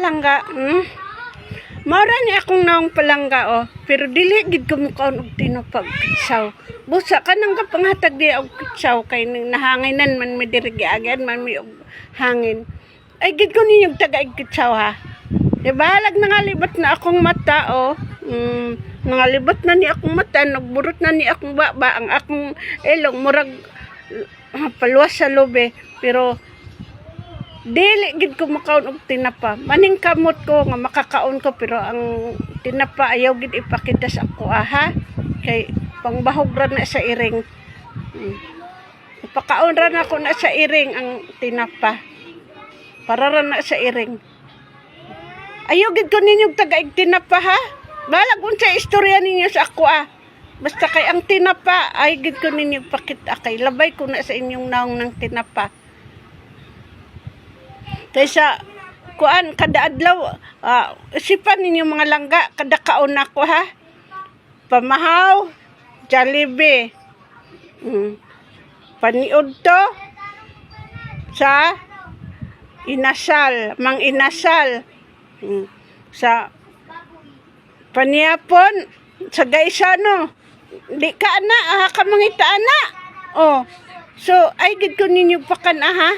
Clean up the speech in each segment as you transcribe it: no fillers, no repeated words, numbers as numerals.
palangga. Maura ni akong naong palangga oh. Pero dili gid ko mukaon og tinapag kitsaw. Busa ka nang kapanghatag di og kitsaw kay nahanginan man mi diri giagan man mi og hangin. Ay gid ko ninyong tagaig kitsaw ha. Ibalag nangalibot na akong mata oh. Nangalibot na ni akong mata, nagburot na ni akong baba, ang akong ilong murag paluwas sa lobe. Pero dili gid ko makaon og tinapa. Maning kamot ko nga makakaon ko pero ang tinapa ayaw gid ipakita sa ako ha. Kay pangbahog ra na sa iring. Ipakaon ra na ko na sa iring ang tinapa. Para ra na sa iring. Ayaw gid ko ninyo tagaig tinapa ha. Balag unsa istorya ninyo sa ako Basta kay ang tinapa ay gid ko ninyo pakita kay labay ko na sa inyong naong ng tinapa. Kaysa kuan kada adlaw isipan ninyo mga langga kada kaon nako ha. Pamahaw, Jollibee. Paniud to sa inasal, mang inasal. Sa paniapon sa gaysano. Di ka ana ka mangita ana. Oh. So ay gid ko ninyo pakan ha.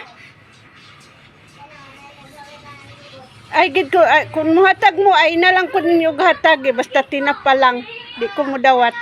Ay gid ko kung muhatag mo ay na lang ko ninyo hatag basta tinapa lang di ko mo dawat.